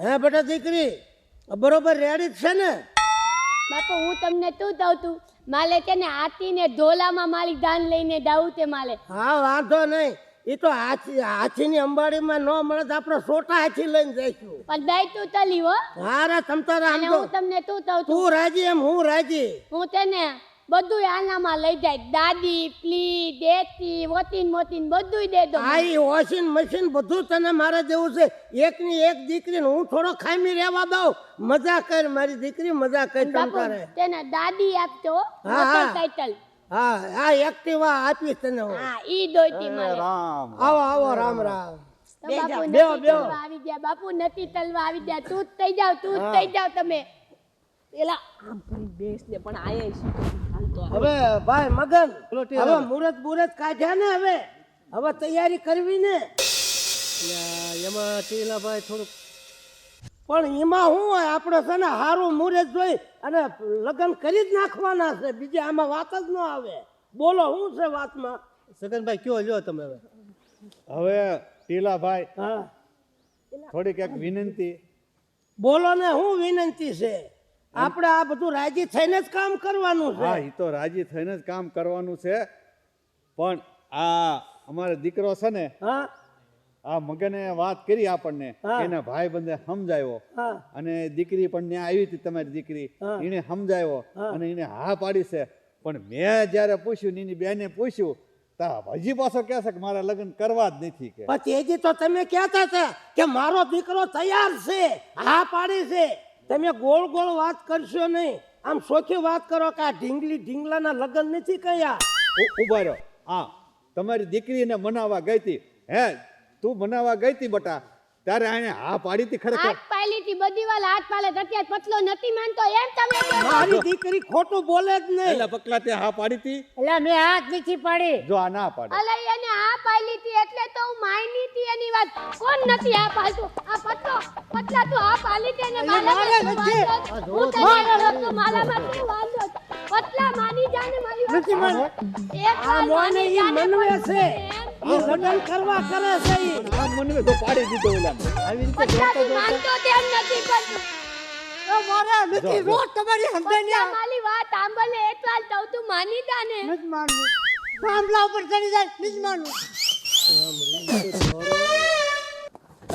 હે બેટા દીકરી બરોબર રેડી જ છે ને? બાપુ હું તમને તું કહું તું માલે છે ને હાથી ને ઢોલામાં મારી દાન લઈને દાવું તે માલે. હા વાંધો નહીં, એ તો હાથીની અંબાડીમાં ન મળે તો આપણે સોટા હાથી લઈને જઈશું. પણ દઈ તું તલી હો. હા રે તમતારા આમ અને તો હું તમને તું કહું તું રાજી એમ હું રાજી. હું તેને બધું આનામાં લઈ જાય, દાદી પ્લી દેતી વોતીન મોતીન બધું દે દો. આ ઈ વોશિંગ મશીન બધું તને મારે દેવું છે. એકની એક દીકરીને હું થોડો ખામી રહેવા દઉં. મજા કર મારી દીકરી, મજા કર તમતારે. તેને દાદી આપતો હા, હા. મોટરસાઇકલ. હા હા એક્ટિવા આપીશ તને હું. હા ઈ દોઈતી મારે. રામ આવો આવો રામ રામ. તો બાપુ બેહો, નથી બેહો. તલવા આવી ગયા, બાપુ નથી તલવા આવી ગયા. તું જ થઈ જાવ, તું જ થઈ જાવ તમે. એલા આમ કરી બેસ ને પણ આયા શું કરું હાલતો હવે ભાઈ મગન હવે મુરત કાઢ્યા ને હવે તૈયારી કરવી ને. એમાં ટીલાભાઈ થોડુંક પણ એમાં શું હોય, આપણે છે ને સારું મુહૂર્ત જોઈ અને લગ્ન કરી જ નાખવાના છે. બીજે આમાં વાત જ ન આવે. બોલો શું છે વાતમાં? સગનભાઈ કયો લ્યો તમે હવે ટીલાભાઈ હા થોડીક એક વિનંતી. બોલો ને શું વિનંતી છે? આપણે આ બધું રાજી થઈને જ કામ કરવાનું હા છે. એ તો રાજી થઈને જ કામ કરવાનું છે, પણ આ અમારો દીકરો છે ને હા આ મગને વાત કરી આપણને, હા. એના ભાઈ બંને સમજાવ્યો હા અને દીકરી પણ ત્યાં આવી હતી તમારી દીકરી, હા. એને સમજાવ્યો હા. અને એને હા પાડી છે. પણ મેં જ્યારે પૂછ્યું એની બેને પૂછ્યું તો હજી પાછો કહે છે કે મારા લગ્ન કરવા જ નથી કે. પછી હજી તો તમે કહેતા હતા કે મારો દીકરો તૈયાર છે, હા પાડી છે. તમે ગોળ ગોળ વાત કરશો નહીં, આમ સોખી વાત કરો કે આ ઢીંગલાના લગ્ન નથી કયા. ઉભા રહ્યો. હા તમારી દીકરીને મનાવવા ગઈ હતી, હે તું મનાવવા ગઈ હતી બટા, ત્યારે આને હા પાડી હતી ખરેખર? હાથ પાયલી થી બધી વાલ હાથ પાલે અત્યારે પતલો નથી માનતો એમ તમે કહો છો? મારી દીકરી ખોટું બોલે જ નહીં. એટલે પકલા તે હા પાડી હતી? એટલે મેં હાથ નથી પાડી. જો આ ના પાડે અલે એને આ પાયલી થી એટલે તો હું માયની થી એની વાત. કોણ નથી આ પાલતું? આ પતલા તું આ પાલી દે ને માલામાં શું વાંધો? હું તને રોકતો માલામાં શું વાંધો? પતલા માની જાને મારી વાત. નથી માન. એક આ વાર મોને માની ઈ જાને મનવે છે. એમ. ઈ લગ્ન કરવા કરે છે ઈ. આ મને તો પાડી દીધો ઓલા. આવી રીતે પતલા તું માનતો તેમ નથી પણ મારા નથી રોજ તમારી પતલા મારી વાત સાંભળે એક વાર તો તું માની જાને. નથી માનવું. થાંભલા ઉપર ચડી જાય નથી માનવું.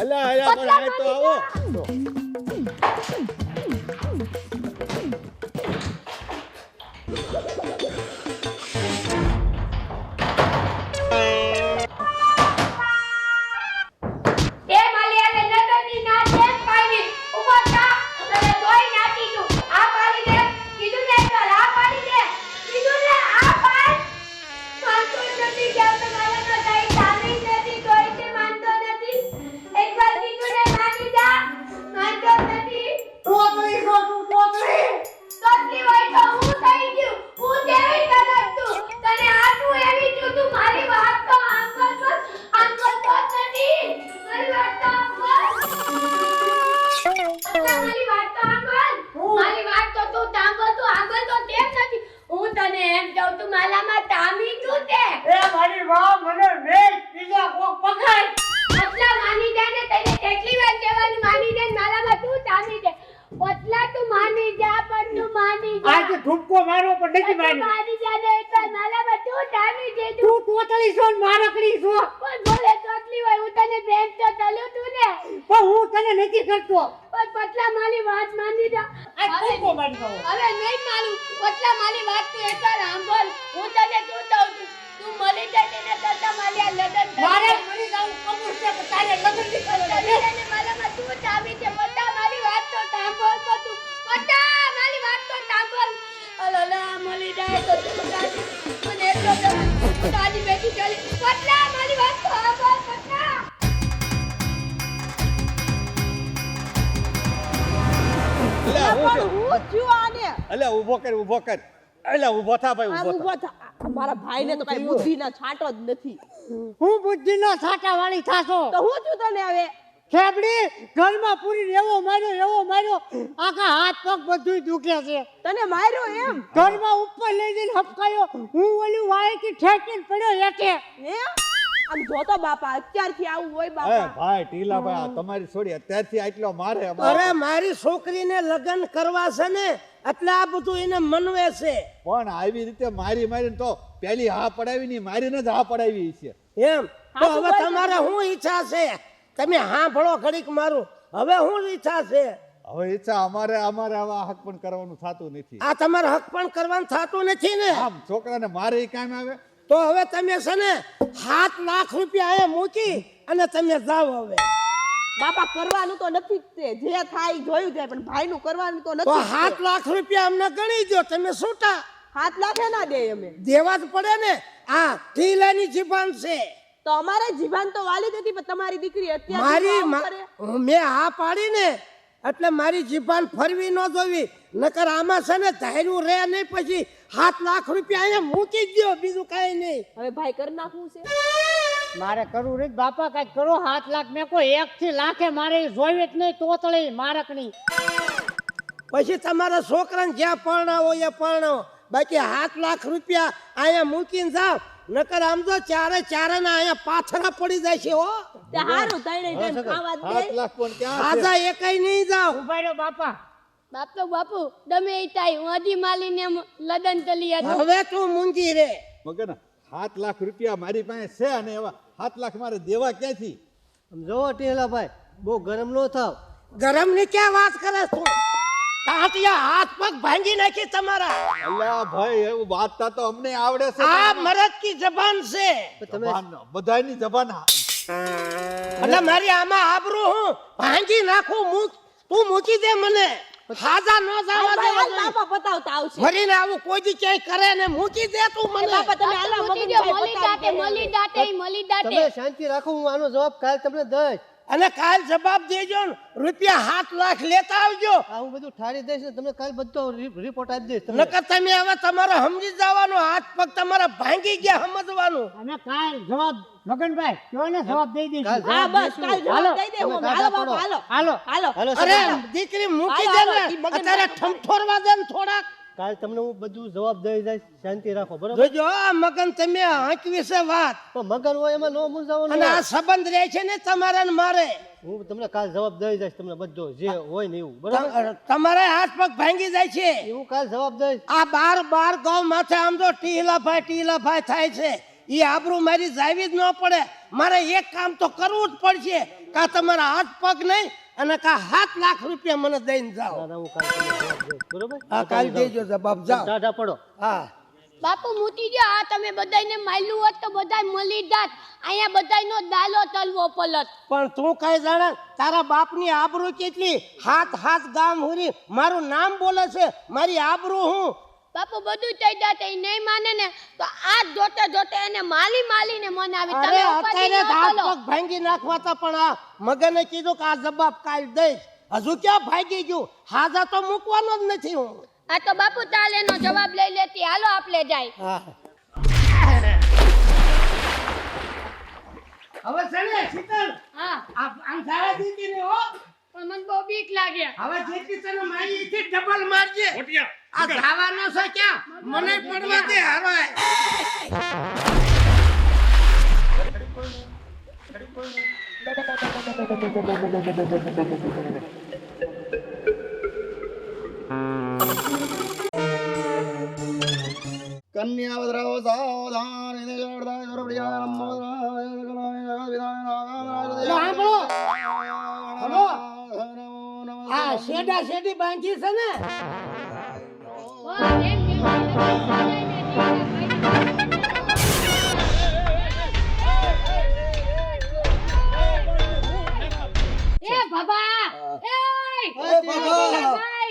અલા આયા પણ આ તો આવો. તે માલિયાને નગરની ના તેમ પાડી ઉભો થા અને તોય નાતી તું આ પાડી દે કીધું ને તો આ પાડી દે કીધું ને આ પાડ માનતો નથી જાવ તો મારા તો કઈ ચાલી નથી તોય તે માનતો નથી એકવાર કીધું ને માની જા માનતો નથી ટોટલી તોટલી હોય તો હું થઈ ગયું હું દેવી તને તું તને આટલું એવી તું તું મારી વાત તો આમ તો નથી મારી વાત તો આમ મારી વાત તો મારી વાત તો તું તાંબલ તું આગળ તો તેમ નથી હું તને એમ કહું તું માલામાં તામી તું તે એ મારી માં મને વેચ પીઝા કોક પકડ. પતલા માની જા ને તને કેટલી વાર કહેવાનું માની જા ને માલામાં તું તામી દે પતલા તું માની જા પણ તું માની જા આજે ધુપકો મારો પણ નથી મારી. માની જા ને એકવાર માલામાં તું તામી દે તું ટોટલી છો ને મારકડી છો. પણ બોલે તોટલી હોય હું તને બેન તો તલ્યો તું ને પણ હું તને નથી કરતો. પણ પતલા મારી વાત માની જા આ ધુપકો મારી દઉં. હવે નહીં મારું પતલા મારી વાત તું એકવાર સાંભળ હું તને શું કહું છું તું મળી જાય તેના કરતા મારી લગન મારે મરી જાવું કબૂલ છે પણ તારે લગ્ન નહીં કરવા દે. તને મારામાં તું તામી છે પતા મારી વાત તો સાંભળ તું પતા મારી વાત તો સાંભળ અલલા મળી જાય તો તું તાજી મને એટલો તાજી બેઠી ચાલી પતલા મારી વાત તો સાંભળ પતલા અલા હું છે? હું થયું આને અલા ઊભો કર ઊભો કર. અલા ઊભો થા ભાઈ આમ ઊભો થા. ઊભો થા મારા ભાઈને તો કઈ બુદ્ધિના છાંટો જ નથી હું બુદ્ધિનો છાટા વાળી થાશો. તો હું થયું તને હવે ખેબડી ઘરમાં પૂરી એવો માર્યો આખા હાથ પગ બધું દુખે છે. તને માર્યો એમ ઘરમાં ઉપર લઈ જઈને હપકાયો. હું ઓલી વાયથી ઠેકીને પડ્યો હેઠે. હે આમ જોતો બાપા અત્યારથી આવું હોય એ બાપા ભાઈ ટીલાભાઈ આ તમારી છોડી અત્યારથી આટલો મારે અમારે. અરે મારી છોકરીને લગ્ન કરવા છે ને એટલે આ બધું એને મનવે છે પણ આવી રીતે મારી મારીને તો પેલી હા પડાવી ની મારીને જ હા પડાવી છે. એમ તો હવે તમારે શું ઈચ્છા છે તમે હા ભળો ઘડીક મારું હવે શું ઈચ્છા છે હવે ઈચ્છા અમારે અમારે આવા હક પણ કરવાનું થતું નથી. આ તમારે હક પણ કરવાનું થતું નથી ને આમ છોકરાને મારે ઈ કામ આવે. તો હવે તમે છે ને 7 લાખ રૂપિયા અહીંયા મૂકી અને તમે જાઓ હવે બાપા કરવાનું તો નથી જ તે જે થાય ઈ જોયું જાય પણ ભાઈનું કરવાનું તો તો નથી જ તે. 7 લાખ રૂપિયા અમને ગણી દો તમે છૂટા 7 લાખે ના દે અમે દેવા જ પડે ને આ ઢીલાની જીભાન છે તો અમારે જીવાન તો વાલી જ હતી પણ તમારી દીકરી મારી અત્યારે મેં હા પાડી ને એટલે મારી જીભાન ફરવી ન જોવી નકર આમાં છે ને ધાર્યું રહે નહીં પછી 7 લાખ રૂપિયા અહીંયા મૂકી જ દો બીજું કાંઈ નહીં હવે ભાઈ કરી નાખવું છે મારે કરવું રે બાપા કઈક કરો 7 લાખ મેં કોઈ 1 થી લાખે મારે જોઈ જ નહીં તોતળી મારકની પછી તમારા છોકરાને જ્યાં પરણાવો એ પરણાવો બાકી 7 લાખ રૂપિયા અહીંયા મૂકીને જાઓ નકર આમ તો ચારે ચારેના અહીંયા પાથરા પડી જાય છે હો તે હારું તઈને જઈને ખાવા જ 7 દે લાખ પણ ક્યાં છે? આજા એકાઈ નહીં જાઓ ઉભા રહ્યો બાપા બાપુ તમે ઈ થાય હું હજી માલીને લગન તલી હતી હવે તું મૂંગી રે મગન 7 લાખ રૂપિયા મારી પાસે છે અને એવા 7 લાખ મારે દેવા ક્યાંથી? જો ટેલાભાઈ બહુ ગરમ નો થાવ ગરમ ની ક્યાં વાત કરે તું તાંટિયા હાથ પગ ભાંગી નાખી તમારા અલ્યા ભાઈ એવું વાતતા તો અમને આવડે છે. આ મરદ કી જબાન છે બધાની જબાન એટલે મારી આમાં આબરૂ હું ભાંગી નાખું તું મૂકી દે મને હાજા ન જવા હાલ દેવા જોઈએ. બાપા બતાવતા આવશે ફરીને આવું કોઈ દી ક્યાંય કરે ને મૂકી દે તું મને બાપા તમે હાલો મૂકી મગન દો, મલી દાટે તમે શાંતિ રાખો હું આનો જવાબ કાલ તમને દઈશ અને કાલ જવાબ દેજો ને રૂપિયા 7 લાખ લેતા આવજો આ હું બધું ઠારી દઈશ ને તમને કાલ બધો રિપોર્ટ આપી દઈશ તમને નકર તમે હવે તમારે સમજી જવાનું હાથ પગ તમારા ભાંગી ગયા સમજવાનું અને કાલ જવાબ મગનભાઈ કયો ને જવાબ દઈ દઈશું કાલ હા બસ કાલ હાલો, જવાબ દઈ દે હું તમે હાલો કાઢા બાપા હાલો હાલો હાલો હાલો અરે સગા. દીકરી મૂકી હાલો, દે હાલો, ઈ ને મગન અત્યારે નાખો. ઠમઠોરવા દે ને થોડાક કાલ તમને હું બધું જવાબ દઈ દઈશ શાંતિ રાખો બરાબર જોજો આ મગન તમે હાંકવી છે વાત પણ મગન હોય એમાં નો મૂંઝાવાનું અને આ હોય. સંબંધ રહે છે ને તમારા ને મારે હું તમને કાલ જવાબ દઈ દઈશ તમને બધો જે હોય ને એવું બરાબર તમારે હાથ પગ ભાંગી જાય છે એ હું કાલ જવાબ દઈશ આ બાર ગામ માથે આમ તો ટીલાભાઈ થાય છે એ આબરૂ મારી જાવી જ ન પડે મારે એક કામ તો કરવું જ પડશે કા તમારા હાથ પગ નહીં અને કા 7 લાખ રૂપિયા મને દઈને જાઓ ના, ના, હું કાલ તમને જવાબ દઈશ બરાબર હા કાલ દેજો જવાબ જાઓ ટાઢા પડો હા બાપુ મૂકી દો આ તમે બધાયને માયલું હોત તો બધાય મલી જાત અહીંયા બધાયનો દાલો તલવો પલત પણ તું કઈ જાણે તારા બાપની આબરૂ કેટલી હાથ ગામ હુરી મારું નામ બોલે છે મારી આબરૂ હું બાપુ બધું થઈ જાત એ નહીં માને ને તો આ જોતે એને માલીને મનાવી અરે તમે ઉપાધિ અત્યારે ન હાથ કરો પગ ભાંગી નાખવા તા પણ આ મગને કીધું કે આ જવાબ કાલ દઈશ હજુ ક્યાં ભાગી ગયું હાજા તો મૂકવાનો જ નથી હું આ તો બાપુ ચાલ એનો જવાબ લઈ લેતી હાલો આપણે જાય હા હવે સને શીતલ હા આમ સારા દીદી ને હો પણ મને બહુ બીક લાગે હવે જેટલી તને મારી ઈથી ડબલ મારજે આ ધાવાનો છે ક્યાં મને પડવા દે હારો કન્યા વદ્રાવો સાવધાન ઇને જડદાય સરબડિયા સાંભળો હલો આ શેડા શેડી બાંધી છે ને એ બાબા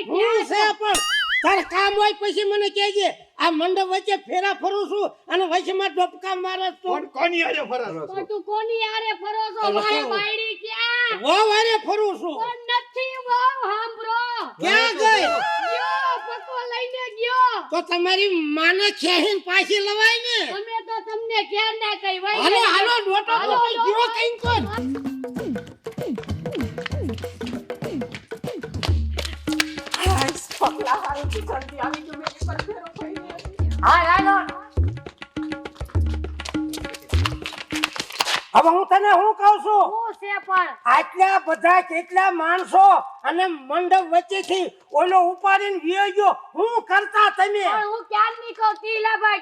હું છે પણ તાર કામ હોય પછી મને કહેજે આ મંડપ વચ્ચે ફેરા ફરું છું અને વચમાં ડબકા મારે તું કોની આરે ફરસ પણ તું કોની આરે ફરો છો મારી બાયડી ક્યાં વો વારે ફરું છું પણ નથી બહુ હાંભળો ક્યાં ગઈ ગયો પકો લઈને ગયો તો તમારી માને ખેહીન પાછી લવાય ને અમે તો તમને ક્યાં ના કઈ વઈ હાલો ગયા. હાલો ડોટો હાલો, કોઈ જીવો કઈ કોણ હવે હું તને શું કહું છું હું છે પણ આટલા બધા કેટલા માણસો અને મંડપ વચ્ચેથી ઓલો ઉપાડીને ગયો ગયો હું કરતા તમે પણ હું ક્યારની કહું ટીલાભાઈ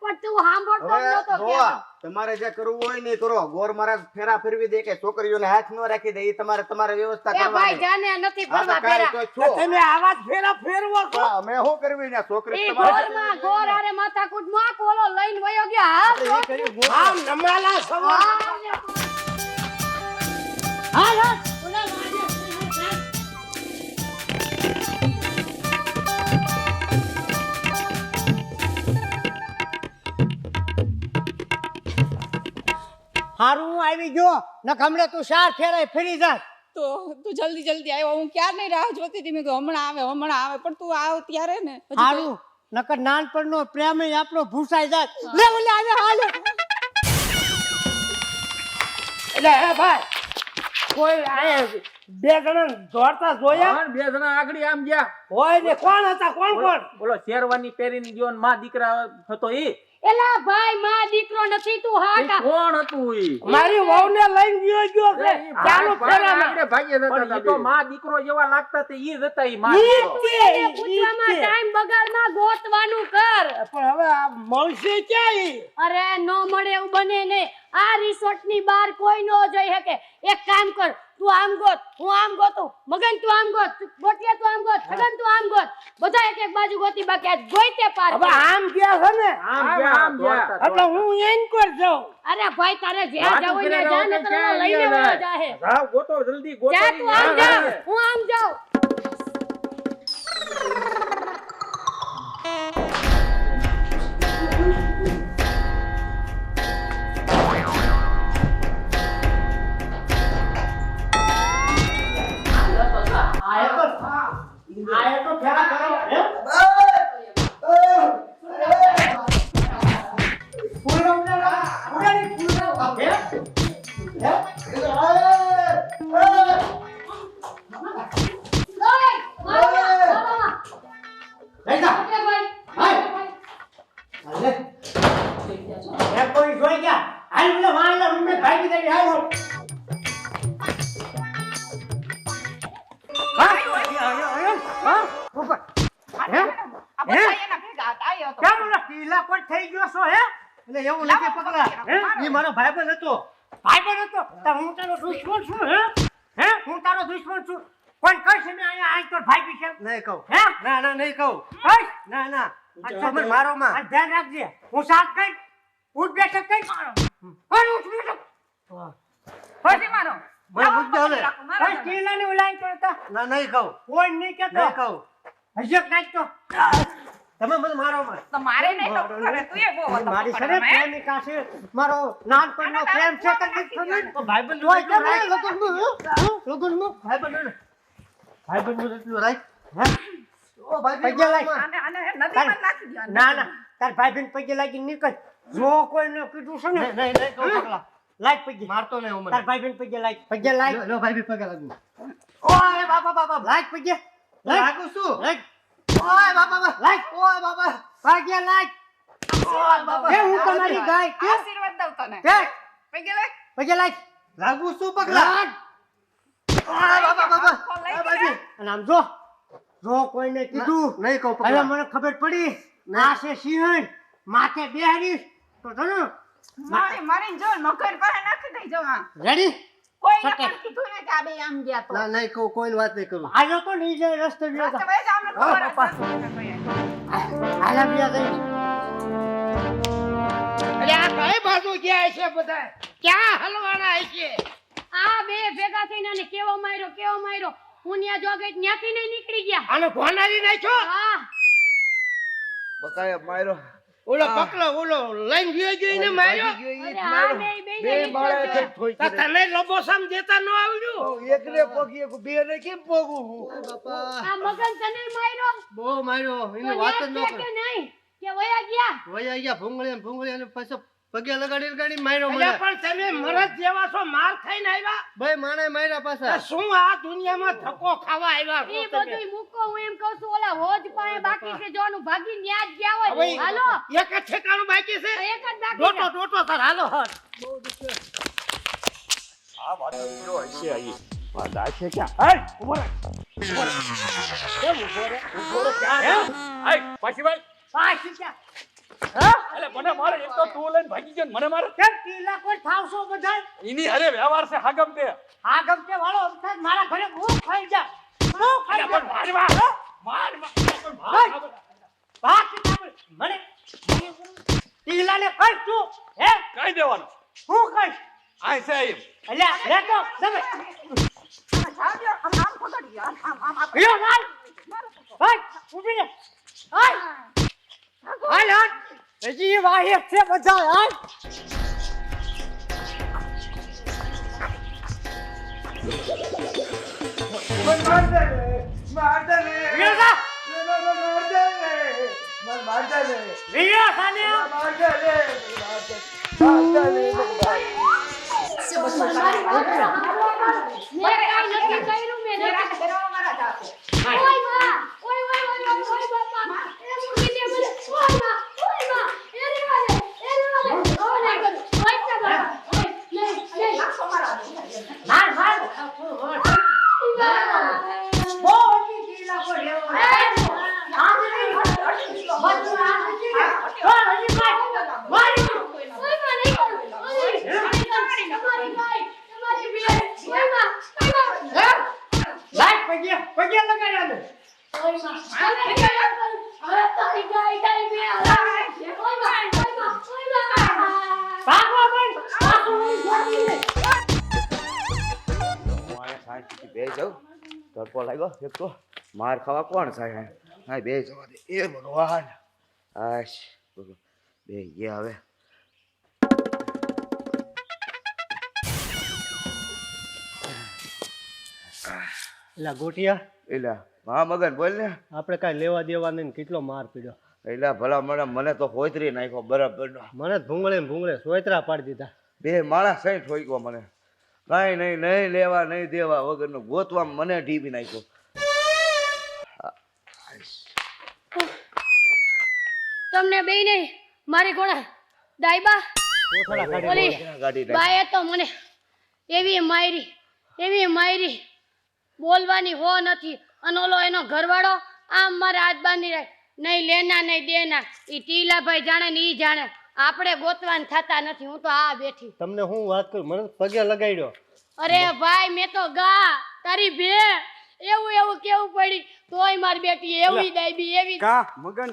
પણ તું સાંભળતો જ હવે નહોતો જોવા કહેતો. તમારે જે કરવું હોય ને એ કરો ગોર મારા ફેરા ફેરવી દે કે છોકરીઓને હાથ ન રાખી દે એ તમારે વ્યવસ્થા એ ભાઈ કરવાની જાને નથી હા, તો ફરવા કાંઈ ફેરા. તો છો. તમે આવા જ ફેરા ફેરવો છો પણ અમે શું કરવી ને છોકરી ઈ તમારે ગોરમાં ગોર હારે માથાકૂટ માં કોલો લઈને વયો ગયો હા આમ નમાલા સવાર હાલ હાલ ઓલા વાજે હારું હું આવી ગયો ન હમણાં તું 4 ફેરાય ફરી જા તો તું જલ્દી જલ્દી આવ્યો હું ક્યારની રાહ જોતી હતી મેં કીધું હમણાં આવે પણ તું આવ ત્યારે ને હજી તો- હારું નકર નાનપણનો પ્રેમ ય આપણો ભૂસાઈ જાય લે ઓલે આવે હાલ એટલે હે ભાઈ કોઈ આયા બે જણા દોડતા જોયા બે જણા આગળ આમ ગયા હોય ને કોણ હતા કોણ બોલો શેરવાની પહેરીને ગયો ને માં દીકરા હતો ઈ એલા ભાઈ માં દીકરો નથી તું હા ઈ કા કોણ હતું ઈ મારી વહુને લઈને ગયો છે ચાલુ ફેરામાં આગળ ભાગ્ય જતા હતા ઈ તો માં દીકરો જેવા લાગતા તે ઈ જ હતા ઈ માં ઈ દીકરો. જ છે, એને ઈ જ પૂછવામાં છે. ટાઈમ બગાડમાં ગોતવાનું કર પણ હવે આ મળશે ક્યાં ઈ? અરે નો મળે એવું બને નહીં આ રિસોર્ટ ની બહાર કોઈ નો જઈ શકે એક કામ કર તું આમ ગોત હું આમ ગોતું મગન તું આમ ગોત ગોટિયા તું આમ ગોત છગન તું આમ ગોત બધા એક એક બાજુ ગોતી બાકી આજ ગોઈતે પાર હવે કરી. આમ ગયા છે ને આમ ગયા, આમ ગયા. એટલે હું એન્કર જાઉં અરે ભાઈ તારે જ્યાં વાતું જવું કરે ત્યાં જા રહો ને તો તને ક્યાં લઈને ગયા વયો જાય? જાહે જાઓ, ગોતો જલ્દી ગોતો જા ઈ. તું આમ જા હું આમ જાઉં કોઈ જોઈ ગયા હાલ ઓલે વાળા રૂમે ભાગી દઈ હાલો કેમ ઓલા ઢીલા કોઈ થઈ ગયો છો હે એટલે એવું નથી પગલા ઈ મારો ભાઈબંધ હતો ભાઈબંધ હતો તો હું તારો દુશ્મન છું હે હું તારો દુશ્મન છું કોણ કહેશે મેં અહીંયા આજ તો ભાગી છે નહીં કહું હે ના ના નહીં કહું કઈ ના ના તમે મારો માં આ ધ્યાન રાખજે હું સાથ કઈ ઉઠ બેઠક કઈ કોણ ઉઠ બેઠક ફરી મારો મને બુદ્ધિ હવે કોઈ ઢીલાની ઉલાઈ કરતા ના નહીં કહું કોઈ નહીં કેતો નહીં કહું હજક નાખતો તમે મને મારો માં તો મારે નહીં તો કરે તું એ બહુ હતો મારી પકડવા, સરે હે? પ્રેમિકા છે મારો નાનપણનો પ્રેમ છે કે નહીં ખબર ભાઈબંધ હોય તો રાખ. લગનમાં લગનમાં ભાઈબંધ ભાઈબંધ એટલું રાખ હે ઓ ભાઈ પગે લાગ. આને આને હે, નદીમાં નાખી દો, ના ના તાર ભાઈ બેન પગે લાગી નીકળ જો કોઈને કીધું છે ને નહીં નહીં નહીં કહું પગલા લાગ પગે મારતો નહીં હું તાર મને ભાઈ બેન પગે લાગ પગે લાગ લો ભાઈ બી પગે લાગુ ઓય બાપા બાપા લાગ પગે લાગુ શું લાગ ઓય બાપા બાપા લાગ ઓય બાપા પગે લાગ ઓય બાપા કે હું તમારી ગાય કે આશીર્વાદ દઉં તને કે પગે લે પગે લાગ લાગુ શું પગલા લાગ ઓય બાપા બાપા લઈ ઓય બાજી અને આમ જો કોઈને કીધું નહીં કહું હવે પગલા મને ખબર પડી આ છે સિંહણ માથે બેહરીશ તો તને મારી જો નોકર પાસે નાખી દઈ જવા રેડી કોઈ સટે. પણ કીધું ને કે આ બે આમ ગયા તો ના નહીં કહું કોઈની વાત નહીં કરું આજો તો નહીં જાય રસ્તે ગયો તો રસ્તે વહી જાઓ, અમને ખબર પપ્પા. હશે. હાલા બીજા જઈ એટલે આ કઈ બાજુ ગયા છે બધા ક્યાં હલવાના છે આ બે ભેગા થઈને આને કેવો માર્યો હું ન્યા જો ગઈ ન્યાથી નહીં નીકળી ગયા આને ભોનારી નાખ્યો હા બકાય માર્યો ઓલો પકલો ઓલો લઈને ગયો ગયો એને માર્યો અરે આ બે બાળા છે તો તને લબોસામ દેતા ન આવડ્યું એકને પોગી બે ને કેમ પોગું આ મગન તને માર્યો બહુ માર્યો તો એની વાત જ ન ન્યા છે કરે કે નહીં કે વયા ગયા વયા ગયા ભૂંગળી અને પછી પગે લગાડી લગાડી માર્યો મને અલ્યા પણ તમે મરદ જેવા છો, માર ખાઈને આવ્યા. ભાઈ માણે માર્યા પાછા. આ શું આ દુનિયામાં ધક્કો ખાવા આવ્યા છો ઈ તમે? બધુંય મૂકો, હું એમ કહું છું ઓલા હોજ પાસે બાકી છે જોનું ભાગી ન્યા જ ગયા હવે હોય. હાલો એક જ ઠેકાણું બાકી છે. એક જ બાકી ડોટો છે. ડોટો સર હાલો હટ. આ વાત જો હશે અહીં વાત આ છે ક્યાં હે ઉભો રહે કેમ ઉભો રહે ક્યાં આય પાછી ભાઈ પાછી ક્યાં? અલે મને મારે એક તો તું લઈને ભાગી ગયો ને મને મારે કેમ ટીલા કોઈ થાવશો બધા? એની અરે વ્યવહાર છે હાગમ તે આ ગમતે વાળો અમથાજ મારા ઘરે હું ખાઈ જા. હું ખાઈ અલ્યા જા. પણ મારવા પણ માર બાકી કાપડ. મને ટીલાને કઈ તું હે કઈ દેવાનું હું કઈ આય છે એમ અલ્યા રે તો તમે યો હાલ હાલ ઊભી રે હાલ હાલ હાલ હજી વાહે છે બધા હાલ વિયોસા વિયોસા ને મેં કાંઈ નથી કર્યું, મેં નથી. ઓય માં, ઓય ઓય ઓય ઓય ઓય બાપા. એ મૂકી દે મને. ઓય માં, એ રેવા દે, એ રેવા દે. ઓ નહીં કરું. ઓય છે બાપા. ઓય, નહીં, નહીં. હાલ હાલ બાપા. બહુ ઓછી ટીલા પર લેવો આજ નહીં બધું આજ નહીં ઓ હજી મારી ઓય માં નહીં કરું. ઓય, નહીં કરું. તમારી ભાઈ, તમારી બેન. ઓય માં, ઓય માં. લાઈટ પગે લગાડ્યા દે ઓય માં, હવે ક્યાં કરું? હવે તારી ગાય તારી બે હલાવે છે. ઓય માં, ઓય માં, ઓય માં. ભાગવા પણ પાછું જોડી લે બે જાઉં તડકો લાગ્યો એક તો માર ખાવા કોણ થાય હા બે જવા દે એ ભગવાન આશ બે ગયા હવે એલા ગોટિયા એલા હા મગન બોલ ને આપણે કાંઈ લેવા દેવા નહીં ને કેટલો માર પીડ્યો એલા ભલા મને તો હોતરી નાખ્યો બરાબર મને જ ભૂંગળે સોયતરા પાડી દીધા બે માણસ સહી ઠોક્યો મને કાંઈ નહીં લેવા નહીં દેવા વગરનું ગોતવા મને ઢીબી નાખ્યો તમને બે નહીં મારી કોણ દાઈબા કોથળા કાઢી ઓલી ગાડી બાએ તો મને એવી માયરી બોલવાની હો નથી અને ઓલો એનો ઘરવાળો આમ મારે હાથ બાંધી રહે નહીં લેના નહીં દેના ઈ ટીલાભાઈ જાણે ને ઈ જાણે આપણે ગોતવાન થતા નથી હું તો આ બેઠી તમને હું વાત કરું મને પગે લગાડ્યો અરે ભાઈ મેં તો ગા તારી ભે એવું કેવું પડી તોય મારી બેટી એવી દાઈબી એવી કા મગન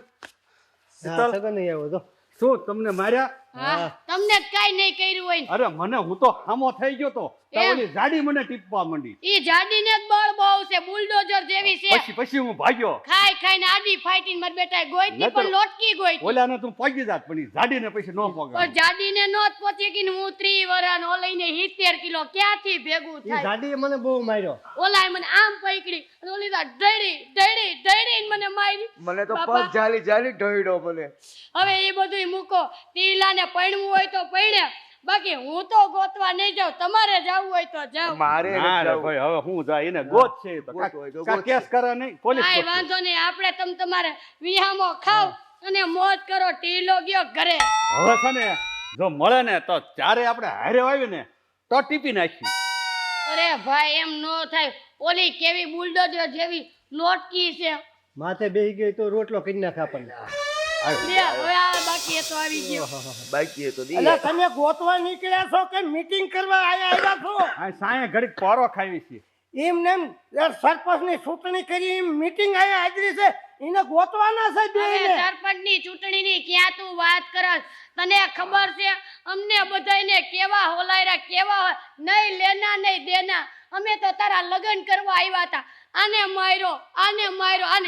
હા, સગન નહીં આવ્યો તો શું તમને માર્યા હા તમને જ કાઈ નહીં કર્યું હોય ને. અરે મને હું તો હામો થઈ ગયો તો એમ? ઓલી ગાડી મને ટીપવા માંડી ઈ જાડીને જ બળ બહુ છે બુલડોઝર જેવી છે પછી હું ભાગ્યો ખાઈને આડી ફાઈટીને મારી બેટાએ ગોઈતી નહીંતર પણ લોટકી ગોઈતી ઓલાને તું પગી જાત પણ ઈ ગાડીને પછી ન પગાર પણ જાડીને નો જ પહોંચી ગઈ ને હું 30 વરાનો લઈને 70 કિલો ક્યાંથી ભેગું એ થાય ગાડીએ મને બહુ માર્યો ઓલાએ મને આમ પકડી અને ઓલી તો ઢળી મને મારી મને તો બાપા. પગ જાલી ઢોળ્યો મને હવે એ બધુંય મૂકો તીલાને પૈણવું હોય તો પૈણે બાકી હું તો ગોતવા નહીં જાઉં તમારે જાવું હોય તો જાવ મારે ના રે ભાઈ હવે હું જાય એને ગોત છે તો ગોત હોય તો કાંઈ ગોત કેસ કરે નહીં પોલીસ આય ગોતશે. વાંધો નહીં આપણે તમારે વિહામો ખાવ અને મોજ કરો ટીલો ગયો ઘરે હવે છે ને જો મળે ને તો ચારે આપણે હારે આવી ને તો ટીપી નાખી અરે ભાઈ એમ નો થાય ઓલી કેવી બુલડોઝર જેવી લોટકી છે માથે બેહી ગઈ તો રોટલો કરી નાખે આપણને લે હવે આ બાકી એ તો આવી ગયો બાકી તો દી એટલે તમે ગોતવા નીકળ્યા છો કે મીટિંગ કરવા આવ્યા છો? આ સાંયે ઘડીક પારો ખાવી છે એમ નેમ સરપંચની ચૂંટણી કરી મીટિંગ અહીંયા હાજરી છે એને ગોતવાના છે હવે બેયને. સરપંચની ચૂંટણીની ક્યાં તું વાત કરસ તને ખબર છે અમને બધાયને કેવા હોલાયરા કેવા હોય નહીં લેના નહીં દેના અમે તો તારા લગ્ન કરવા આવ્યા હતા આને માર્યો આને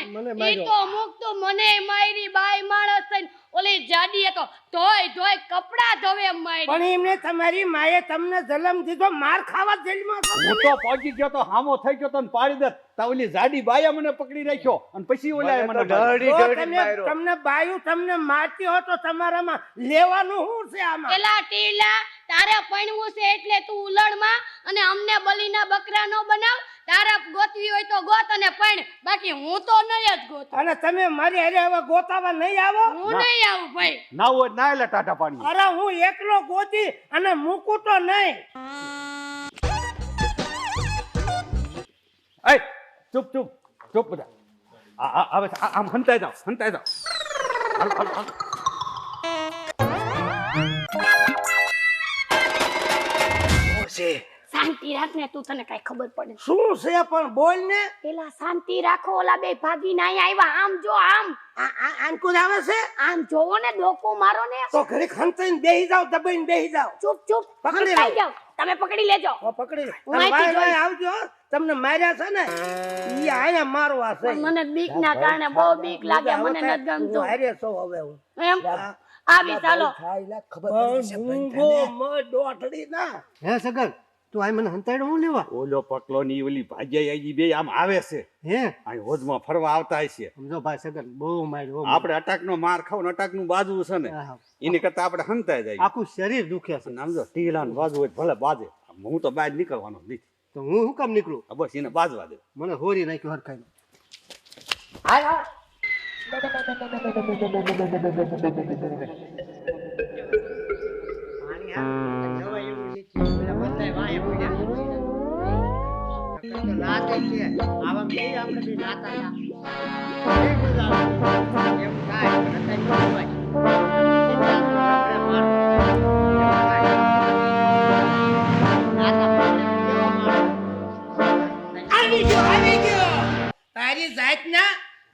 મને ઈ માર્યો. તો અમુક તો મને મારી બાઈ માણસ થઈને ઓલી જાડી તો ધોય કપડા ધોવે એમ મારી પણ એમને તમારી માએ તમને જન્મ દીધો માર ખાવા જેલમાં છો. હું તો પહોંચી ગયો તો હામો થઈ ગયો તો ને પાડી દે તા ઓલી જાડી બાયા મને પકડી રાખ્યો અને પછી ઓલાએ મને માર્યો. તો તમને બાયું તમને મારતી હો તો તમારામાં લેવાનું શું છે આમાં? પેલા ટીલા તારે પણવું છે એટલે તું ઉલડમાં અને અમને બલીના બકરા નો બનાવ. તારા ગોતવી હોય તો ગોત અને પણ બાકી હું તો નહીં જ ગોત. અને તમે મારી હારે હવે ગોતાવા નહીં આવો? હું નહીં આવું ભાઈ. ના હોય ના એટલે ટાટા પાડી. અરે હું એકલો ગોતી અને મૂકું તો નહીં. એ ચૂપ બધા. હવે આમ હંતાઈ જાઓ. હાલો, હાલો, હાલો. શાંતિ રાખ ને તું તને કઈ ખબર પડે. શું છે પણ બોલ ને. પેલા શાંતિ રાખો ઓલા બે ભાગીને અહીંયા આવ્યા. આમ જો આમ આંકુર આવે છે. આમ જોવો ને ડોકો મારો ને. તો ઘરે ખંતાઈને બેહી જાવ, દબાઈને બેહી જાવ. ચૂપ પકડી હંતાઈ લો. જાઓ. તમે પકડી લેજો. પકડી હું અહીંથી વાય જોઈશ. આવજો હો. તમને માર્યા છે ને ઈ આયા મારવા છે. પણ મને બીક ના કારણે બહુ બીક લાગે. મને નથી ગમતું. હું હારે છો હવે હું. એમ આવી ચાલો. મૂંગો મ દોઠડી ના. હે સગન તું આ મને હંતાડો હું લેવા? ઓલો પકલો ની ઓલી ભાગ્યા આવી બે આમ આવે છે. હે અહીં હોજમાં ફરવા આવતા હશે. સમજો ભાઈ સગન બહુ માર્યો. આપણે અટાકનો માર ખાવ ને અટાકનું બાજુ છે ને આહા. એની કરતા આપણે હંતાઈ જાય. આખું શરીર દુખે છે. સમજો ઢીલા ને બાજુ હોય ભલે બાજે. હું તો બહાર નીકળવાનો નથી. તો હું શું કામ નીકળું? બસ એને બાજવા દે. મને હોરી નાખ્યો હરખાઈ. આવી ગયો. તારી જાતના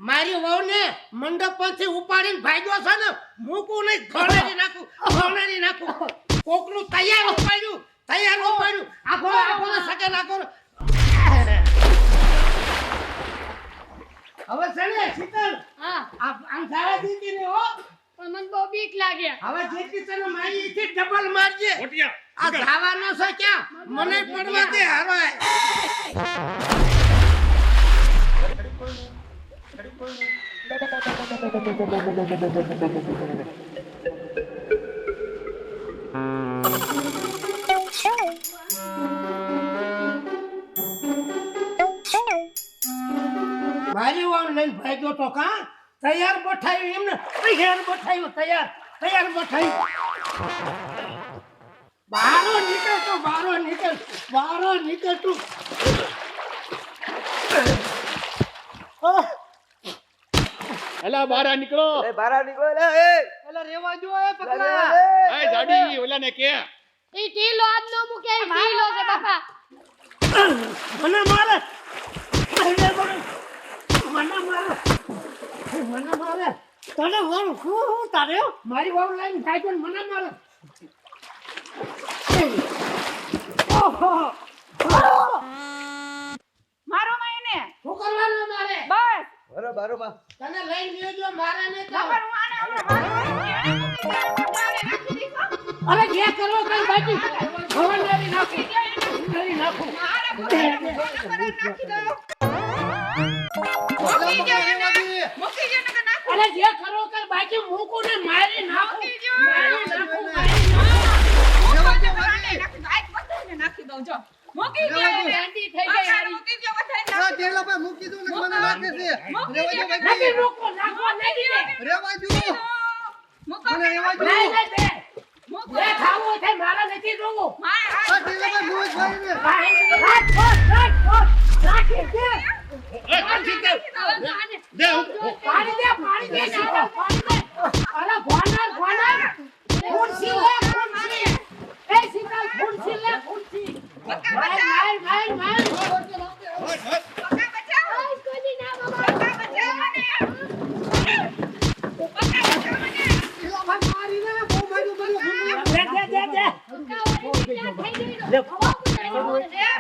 મારી વહુને મંડપ પરથી ઉપાડીને ભાગ્યો છે ને મૂકું નહીં. ઘોડારી નાખું. કોકનું તૈયાર ઉપાડ્યું. આખો સકે નાખો. હવે છે ને શીતલ હા આમ સારા દીધી ને હો. પણ મને બહુ બીક લાગે. હવે જેટલી તને મારી છે ડબલ મારજે. આ ધાવાનો છે ક્યાં? મને પડવા દે હરવાય. મારી વાળ લઈને ભાગ્યો તો કા તૈયાર બઠાયું એમને તૈયાર બઠાયું. બારો નીકળતું. એલા બહાર નીકળો. બહાર નીકળો લે. એલા રેવા જો એ પકડા. એ જાડી ઓલાને કે ઈ ઢીલો આજ નો મૂકે. ઈ ઢીલો છે બાપા. મને મારે. તને વણ શું તારે મારી વાવ લાઈન થાય તો મને મારે. મારો માં એને શું કરવાનું મારે? બસ બરોબર. તને લઈને ગયો મારે ને નંબર હું આને અરે જે કરો કઈ બાકી ભવનારી નાખી નાખું. અરે જે કરો કઈ બાકી મૂકું ને મારી નાખું. નાખી દઉં જો મૂકી દે શાંતિ થઈ ગઈ હારી. મૂકી દે વધારે મૂકી દઉં ને મને લાગે છે. મૂકી દે નથી મૂકો નાખો નથી દે. મૂકો નહીં બે. જે ખાવું છે મારા નથી જોવું.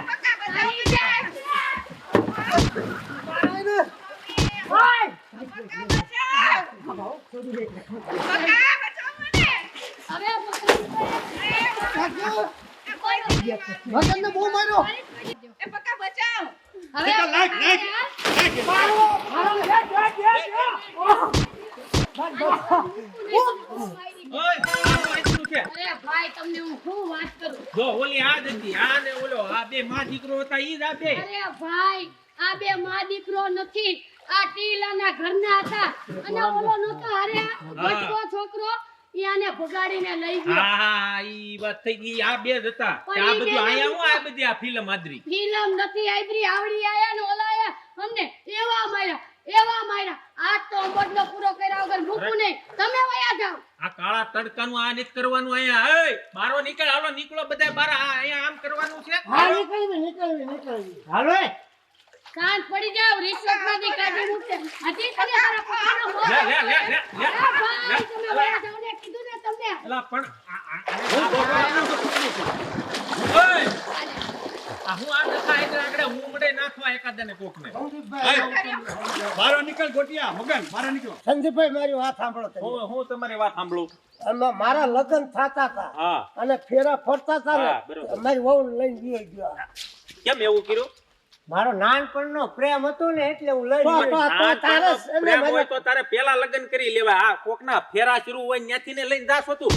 પક્કા બતાવી. મગનને બહુ માર્યો. એ પક્કા બચાવ હવે અરે ભાઈ તમને હું શું વાત કરું જો ઓલી આ જ હતી આ ને ઓલો આ બે માં દીકરો હતા ઈ જ આ બે અરે ભાઈ આ બે માં દીકરો નથી આ ટીલાના ઘરના હતા અને ઓલો નતો હારે બચકો છોકરો ઈ આને ભગાડીને લઈ ગયો હા હા ઈ વાત થઈ ગઈ આ બે જ હતા તે આ બધું આયા હું આ બધી આ ફિલ્મ આદરી ફિલ્મ નથી આદરી આવડી આયા ને ઓલા આયા અમને એવા માર્યા આજ તો બદલો પૂરો કર્યા વગર મૂકું નહીં તમે વયા જાઓ આ કાળા તડકાનું આ નીક કરવાનું આયા એ બારો નીકળ હાલો નીકળો બધા બાર આ અહીંયા આમ કરવાનું છે હા, નીકળવી. હાલો એ શાંત પડી જાવ રિશ્વત માંથી કાઢી મૂકશે હજી તને તારા પપ્પાનો મોહ લે લે લે લે લે અરે ભાઈ તમે વયા જાઓ ને કીધું ને તમને એલા પણ ઓય આ હું આ નખા એટલે આગળ હું મડે નાખવા એકાદને કોકને બારો નીકળ ગોટિયા મગન બારો નીકળો. સંદીપભાઈ મારી વાત સાંભળો તમે. હું તમારી વાત સાંભળું આમાં મારા લગ્ન થતા હતા હા અને ફેરા ફરતા હતા હા, ને બરોબર. મારી વહુ લઈને ગયો ગયો કેમ એવું કર્યું મારો નાનપણનો પ્રેમ હતો ને એટલે હું લઈ તો તારે પ્રેમ હોય તો તારે પેલા લગ્ન કરી લેવા આ કોકના ફેરા શરૂ હોય ત્યાંથી ને લઈને જાસ હતું